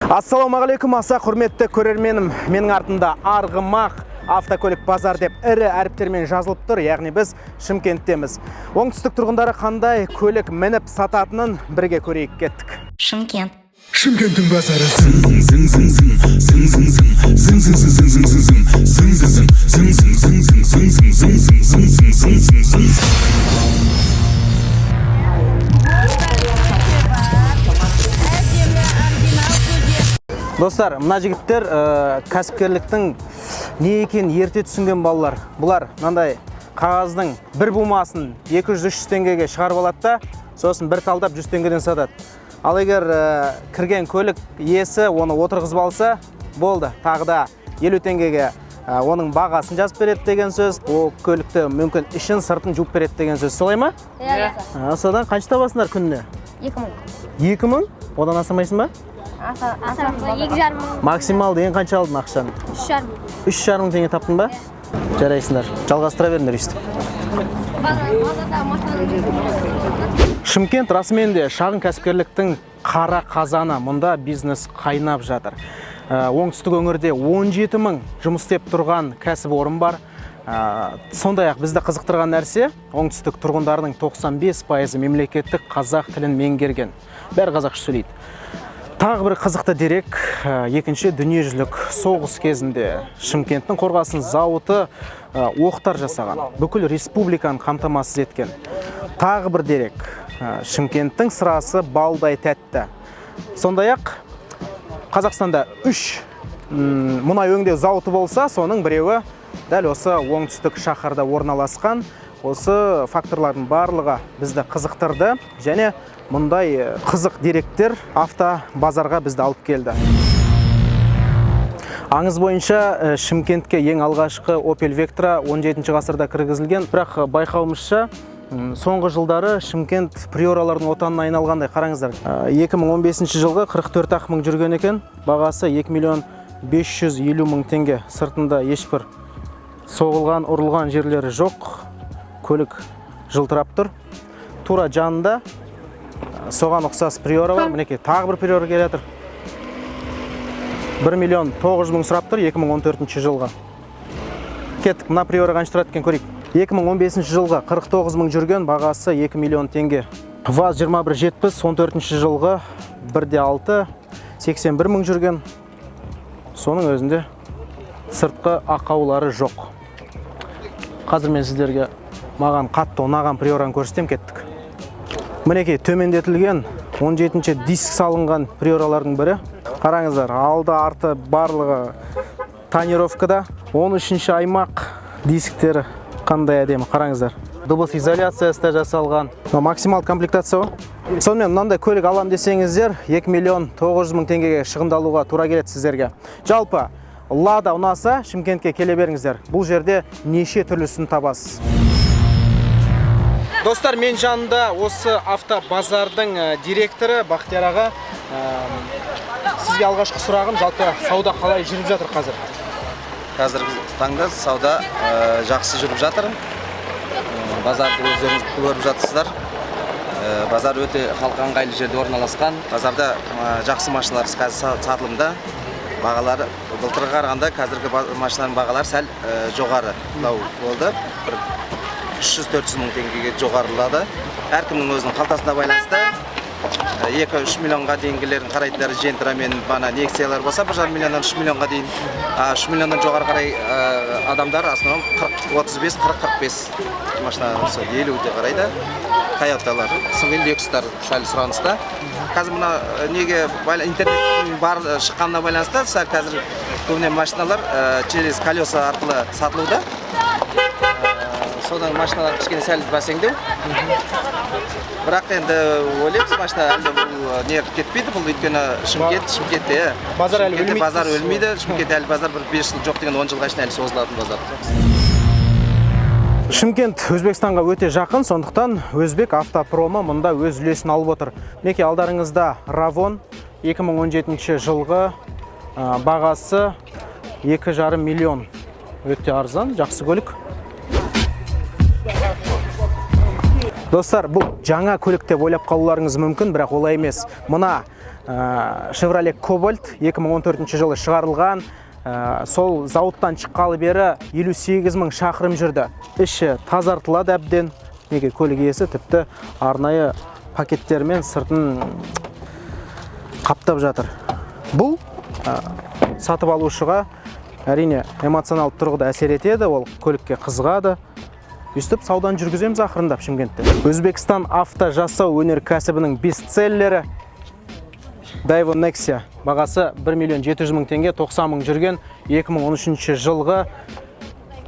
Ассалаумағалейкум, аса құрметті көрерменім. Менің артында Арғымақ автокөлік базар деп ірі әріптермен жазылып тұр, яғни біз Шымкенттеміз. Оңтүстік тұрғындары қандай көлік мініп сататынын бірге көрейік кеттік. Шымкент. Шымкенттің базары Достар, мына жігіттер кәсіпкерліктің не екенін ерте түсінген балалар. Бұлар мынандай қағаздың бір бумасын 200-300 теңгеге шығарып алады да, сосын бір талдап 100 теңгеден сатады. Ал егер кірген көлік иесі оны отырғызып алса, болды, тағы да 50 теңгеге оның бағасын жазып береді деген сөз. Ол көлікті мүмкін ішін сыртын жуып береді деген сөз. Солай ма? Иә. Содан қанша табасыңдар күніне? 2000. 2000? Одан асамайсың ба? Асамыз 2,5 мың. Максималды ең қанша алдың ақшаны? 3,5 мың. 3,5 мың теңге таптың ба? Жарайсыңдар. Жалғастыра беріңдер өйстіп. Шымкент расымен де шағын кәсіпкерліктің қара қазаны. Мұнда бизнес қайнап жатыр. Оңтүстік өңірде 17 мың жұмыс істеп тұрған кәсіпорын бар. Сондай-ақ бізді қызықтырған нәрсе, оңтүстік тұрғындарының 95% мемлекеттік қазақ тілін меңгерген. Бәрі қазақша сөйлейді. Тағы бір қызықты дерек, екінші дүниежүзілік соғыс кезінде Шымкенттің қорғасын зауыты оқтар жасаған, бүкіл республиканы қамтамасыз еткен. Тағы бір дерек, Шымкенттің сырасы балдай тәтті. Сондай-ақ Қазақстанда 3 мұнай өңдеу зауыты болса, соның біреуі дәл осы оңтүстік шаһарда орналасқан. Осы факторлардың барлығы бізді қызықтырды және мұндай қызық деректер автобазарға бізді алып келді. Аңыз бойынша Шымкентке ең алғашқы Opel Vectra 17 ғасырда кіргізілген, бірақ байқауымызша соңғы жылдары Шымкент приоралардың отанына айналғандай. Қараңыздар, 2015 жылғы 44 мың жүрген екен, бағасы 2 миллион 550 мың теңге. Сыртында ешбір соғылған, ұрылған жерлері жоқ. Көлік жылтырап тұр. Тура жанында соған ұқсас приора бар. Мінекей, тағы бір приора келе жатыр. 1 миллион 900 мың сұрап тұр 2014 жылға. Кеттік, мына приора қанша тұрады екен көрейік. 2015 жылғы 49 мың жүрген, бағасы 2 миллион теңге. ВАЗ-2170 14 жылғы 1,6 81 мың жүрген. Соның өзінде сыртқы ақаулары жоқ. Қазір мен сіздерге маған қатты ұнаған приораны көрсетем, кеттік. Мінекей, төмендетілген 17-ші диск салынған приоралардың бірі. Қараңыздар, алды арты барлығы тонировкада. 13-ші аймақ дисктері қандай әдемі, қараңыздар. Дыбыс изоляциясы да жасалған. Максимал комплектация ғой. Сонымен мынандай көлік алам десеңіздер, 2 миллион 900 мың теңгеге шығындалуға тура келеді сіздерге. Жалпы Лада ұнаса, Шымкентке келе беріңіздер. Бұл жерде неше түрлісін табасыз. Достар, мен жанында осы автобазардың директоры Бақтияр аға. Сізге алғашқы сұрағым, жалпы сауда қалай жүріп жатыр қазір? Қазіргі таңда сауда жақсы жүріп жатыр. Базарды өздеріңіз көріп жатсыздар. Базар өте халыққа ыңғайлы жерде орналасқан. Базарда жақсы машиналар қазір сатылымда. Бағалары былтырға қарағанда қазіргі машиналардың бағалары сәл жоғары болды. 300-400 мың теңгеге жоғарылады. Әркімнің өзінің қалтасына байланысты 2-3 миллионға дейінгілерін қарайтындары Gentra мен Nexia-лар болса, 1,5 миллионнан 3 миллионға дейін. 3 миллионнан жоғары қарай адамдар основном 35-40-45 машина 50-де қарайды. Toyotалар, соңғы Lexus-тар сәл сұраныста. Қазір мына неге интернеттің бар шыққанына байланысты, қазір көбіне машиналар через колеса арқылы сатылуда. Содан машиналар кішкене сәл бәсеңдеу. Бірақ енді ойлаймыз, машина әлі бұл не кетпейді, бұл өйткені Шымкентте базар өлмейді. Шымкентте әлі базар бір 5 жыл жоқ деген 10 жылға ішін әлі созылатын базар. Шымкент Өзбекстанға өте жақын, сондықтан Өзбек автопромы мұнда өз үлесін алып отыр. Мінекей алдарыңызда Ravon 2017 жылғы бағасы 2,5 миллион. Өте арзан, жақсы көлік. Достар, бұл жаңа көлік деп ойлап қалуларыңыз мүмкін, бірақ олай емес. Мына Chevrolet Cobalt 2014 жылы шығарылған. Сол зауыттан шыққалы бері 58.000 шақырым жүрді. Іші тазартылады әбден. Неге көлік иесі тіпті арнайы пакеттермен сыртын қаптап жатыр. Бұл сатып алушыға әрине эмоционалды тұрғыда әсер етеді, ол көлікке қызығады. Үстіп саудан жүргіземіз ақырындап Шымкентте. Өзбекстан авто жасау өнеркәсібінің бестселлері Daewoo Nexia. Бағасы 1.700.000 теңге, 90.000 жүрген, 2013 жылғы,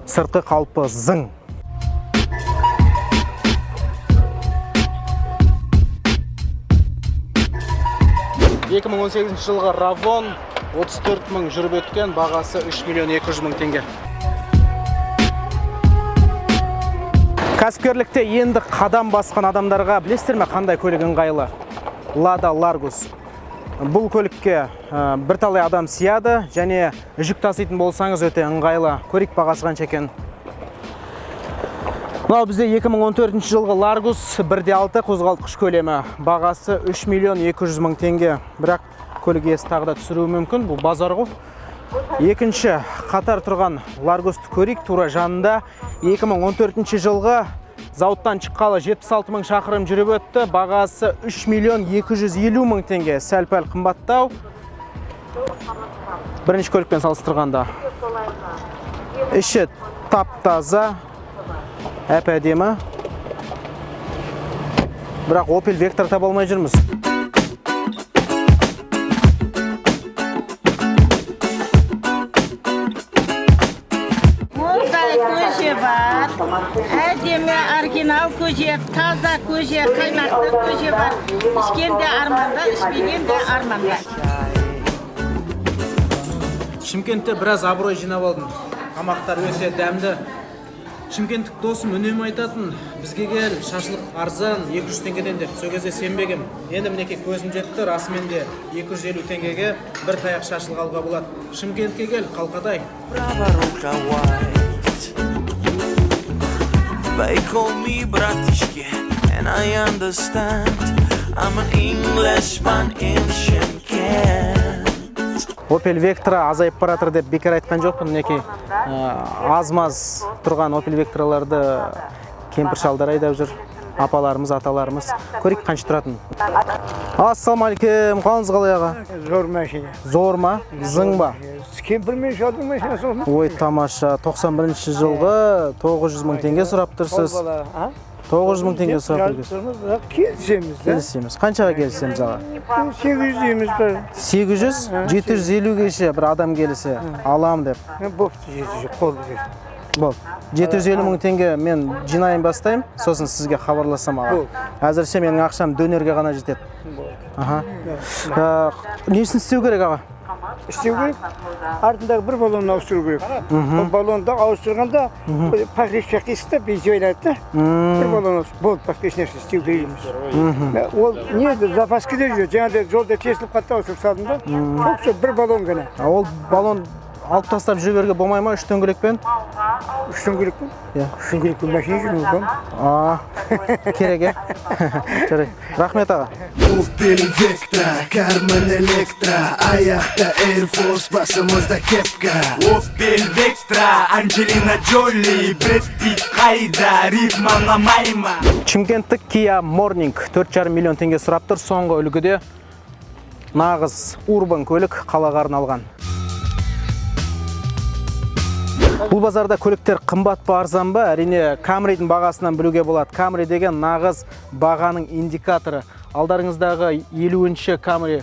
сыртқы қалпы зың. жылғы Ravon 34.000 жүріп өткен, бағасы 3.200.000 теңге. Кәсіпкерлікте енді қадам басқан адамдарға білесіздер ме қандай көлік ыңғайлы? Lada Largus. Бұл көлікке бірталай адам сияды, және жүк таситын болсаңыз өте ыңғайлы. Көрейік бағасы қанша екен. Мынау бізде 2014 жылғы Largus 1.6 қозғалтқыш көлемі. Бағасы 3.200.000 теңге. Бірақ көлік иесі тағы да түсіруі мүмкін. Бұл базар ғой. Екінші қатар тұрған Largus'ты көрейік. Тура жанында 2014 жылғы зауыттан шыққалы 76.000 шақырым жүріп өтті. Бағасы 3.250.000 теңге. Сәл-пәл қымбаттау. Бірінші көлікпен салыстырғанда. Іші тап-таза, әп-әдемі. Бірақ Opel Vectra таба алмай жүрміз. Көже бар, әдемі оригинал көже, таза көже, қаймақты көже бар. Ішкенде арманда, ішпегенде арманда. Шымкентте біраз абырой жинап алдым. Тамақтар өте дәмді. Шымкенттік досым үнемі айтатын, бізге кел, шашлық арзан 200 теңгеден деп. Сол кезде сенбегем. Енді мінекей көзім жетті, расымен де 250 теңгеге бір таяқ шашлық алуға болады. Шымкентке кел, қалқадай. They call me братишки, and I understand I'm an Englishman in Shymkent. Opel Vectra азайып баратыр деп бекер айтқан жоқпын. Мінекей аз-маз тұрған Opel Vectrаларды кемпір шалдар айдап жүр. Апаларымыз, аталарымыз. Көрейік қанша тұратын. Ассалаумағалейкум, қалыңыз қалай аға? Зор машина. Зор ма? Зың ба? Кемпірмен шалдың машинасы ол ма? Ой, тамаша. 91 жылғы 900.000 теңге сұрап тұрсыз. 900.000 теңге сұрап тұрсыз. Келісеміз. Келісеміз. Қаншаға келісеміз аға? 800 дейміз бір. 800, 750-геше бір адам келісе алам деп. Бопты 700, қолды бер. Бол. 750.000 теңге мен жинайын бастайым, сосын сізге хабарласам аға. Әзірше менің ақшам дөнерге ғана жетеді. Аха. Несін істеу керек аға? Істеу керек. Артындағы бір баллонын ауыстыру керек. Ол баллонды ауыстырғанда покрышка қисықта бензин ойлайды. Бір баллон ауыстыру. Болды, басқа ешнәрсе істеу керек емес. Ол не еді, запаскеде жүреді. Жаңағыдай жолда тесіліп қатты ауыстырып салдым да. Сол бір баллон ғана. Ол баллон алып тастап жіберуге болмай ма 3 дөңгелекпен? 3 дөңгелекпен? Иә. 3 дөңгелекпен машина жүрмей ғой. Керек е. Жарайды. Рахмет аға. Opel Vectra, Carmen Electra, аяқта Air Force, басымызда кепка. Opel Vectra, Angelina Jolie, Brad Pitt қайда, ритмаңа майма. Шымкенттік Kia Morning 4,5 миллион теңге сұрап тұр. Соңғы үлгіде нағыз урбан көлік қалаға арналған. Бұл базарда көліктер қымбат па арзан ба? Әрине Camry'дің бағасынан білуге болады. Camry деген нағыз бағаның индикаторы. Алдарыңыздағы 50-ші Camry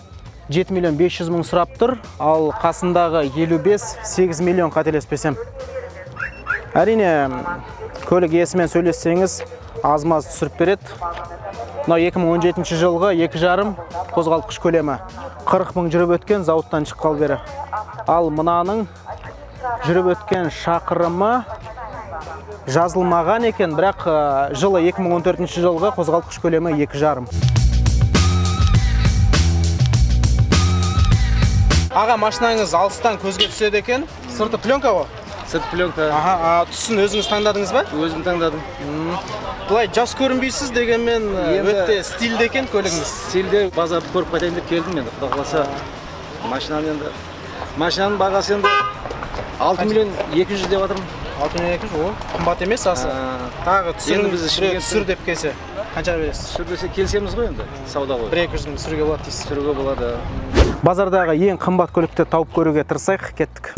7.500.000 сұрап тұр, ал қасындағы 55 8 миллион қателеспесем. Әрине көлік иесімен сөйлессеңіз аз-маз түсіріп береді. Мынау 2017 жылғы 2,5 қозғалтқыш көлемі. 40.000 жүріп өткен, зауыттан шыққалы бері. Ал мынаның жүріп өткен шақырымы жазылмаған екен, бірақ жылы 2014 жылғы қозғалтқыш көлемі 2,5. Аға, машинаңыз алыстан көзге түседі екен. Сырты пленка ғой? Цветпленка. Аха, түсін өзіңіз таңдадыңыз ба? Өзім таңдадым. Былай жас көрінбейсіз дегенмен өте стильді екен көлігіңіз. Стильде базарды көріп қайтайын деп келдім енді. Құдай қаласа машинаның бағасы енді 6 миллион 200 деп жатырмын. 6 миллион 200, о, қымбат емес асы. Тағы түсір деп келсе, қанша бересіз? Түсір десе келсеміз ғой енді, сауда ғой. 1-200 мың түсіруге болады дейсіз. Түсіруге болады. Базардағы ең қымбат көлікті тауып көруге тырысайық, кеттік.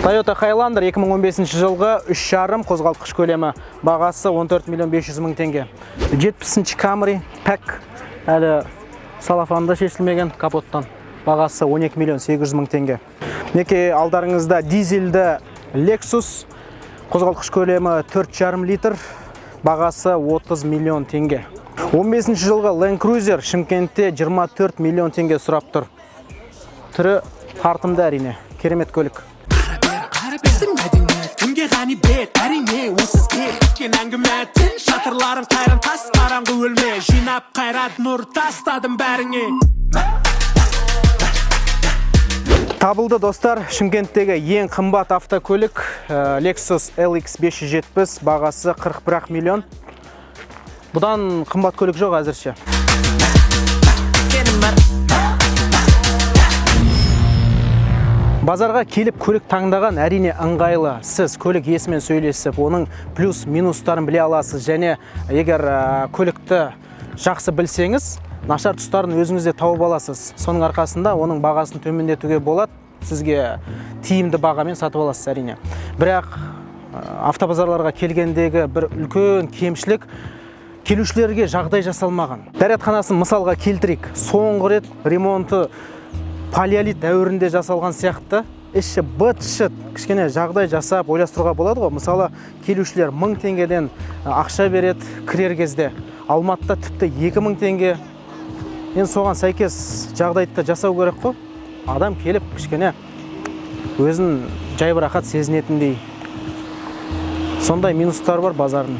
Toyota Highlander 2015 жылғы 3,5 қозғалтқыш көлемі, бағасы 14 миллион 500 мың теңге. 70-ші Camry Pack, әлі салафанда шешілмеген капоттан, бағасы 12 миллион 800 мың теңге. Неке алдарыңызда дизельді Lexus, қозғалтқыш көлемі 4,5 литр, бағасы 30 миллион теңге. 15 жылғы Land Cruiser Шымкентте 24 миллион теңге сұрап тұр. Түрі тартымды әрине, керемет көлік. Біздің мәдениет, кімге ғани бет, әрине осыз кеткен әңгімәттен шатырларын қайран тас қараңғы өлме, жинап қайрат нұр тастадым бәріңе. Табылды достар, Шымкенттегі ең қымбат автокөлік Lexus LX 570, бағасы 41 миллион. Бұдан қымбат көлік жоқ әзірше. Базарға келіп көлік таңдаған әрине ыңғайлы. Сіз көлік иесімен сөйлесіп, оның плюс-минустарын біле аласыз, және егер көлікті жақсы білсеңіз, нашар тұстарын өзіңізде тауып аласыз. Соның арқасында оның бағасын төмендетуге болады, сізге тиімді бағамен сатып аласыз әрине. Бірақ автобазарларға келгендегі бір үлкен кемшілік келушілерге жағдай жасалмаған. Дәретханасын мысалға келтірейік. Соңғы рет ремонты палеолит дәуірінде жасалған сияқты, іші быт-шыт, кішкене жағдай жасап ойластыруға болады ғой. Мысалы, келушілер 1000 теңгеден ақша береді кірер кезде. Алматыда тіпті 2000 теңге. Енді соған сәйкес жағдайды жасау керек қой. Адам келіп кішкене өзін жайбарақат сезінетіндей. Сондай минустар бар базардың.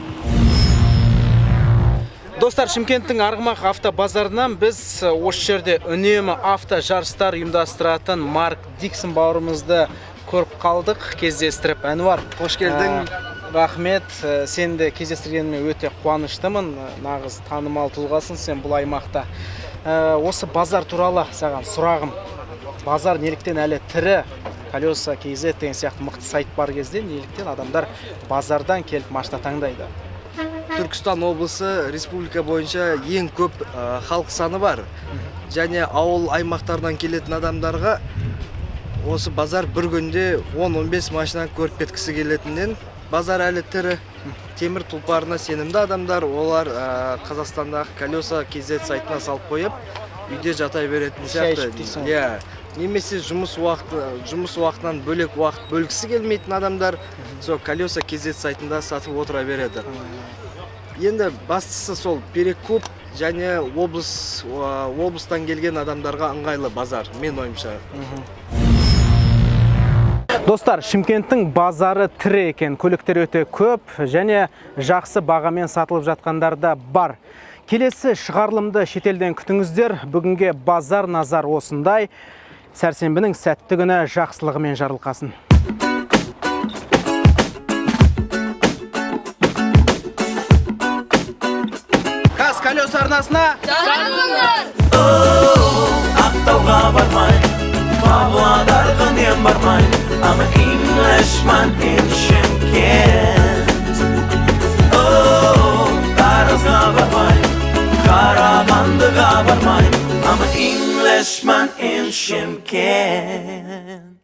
Достар, Шымкенттің Арғымақ автобазарынан біз осы жерде үнемі авто жарыстар ұйымдастыратын Марк Диксон бауырымызды көріп қалдық, кездестіріп. Әнуар, қош келдің. Рахмет, сен де кездестіргеніме өте қуаныштымын. Нағыз танымал тұлғасың сен бұл аймақта. Осы базар туралы саған сұрағым. Базар неліктен әлі тірі? Колеса, KZ деген сияқты мықты сайт бар кезде неліктен адамдар базардан келіп машина таңдайды? Түркістан облысы республика бойынша ең көп халық саны бар. Және ауыл аймақтардан келетін адамдарға осы базар бір күнде 10-15 машина көріп кеткісі келетінден базар әлі тірі. Темір тұлпарына сенімді адамдар, олар Қазақстандағы Колеса KZ сайтына салып қойып, үйде жата беретін сияқты. Немесе жұмыс уақытынан бөлек уақыт бөлгісі келмейтін адамдар сол Колеса KZ сайтында сатып отыра береді. Енді бастысы сол перекуп және облыстан келген адамдарға ыңғайлы базар, мен ойымша. Достар, Шымкенттің базары тірі екен, көліктер өте көп және жақсы бағамен сатылып жатқандар да бар. Келесі шығарылымды шетелден күтіңіздер. Бүгінге базар назар осындай. Сәрсенбінің сәтті күні жақсылығымен жарылқасын. Қаз Колеса арнасына Ақтауға бармай, Павлодарға мен бармай, I'm an Englishman in Шымкент. Таразға бармай, Қарағандыға бармай, I'm an Englishman in Шымкент.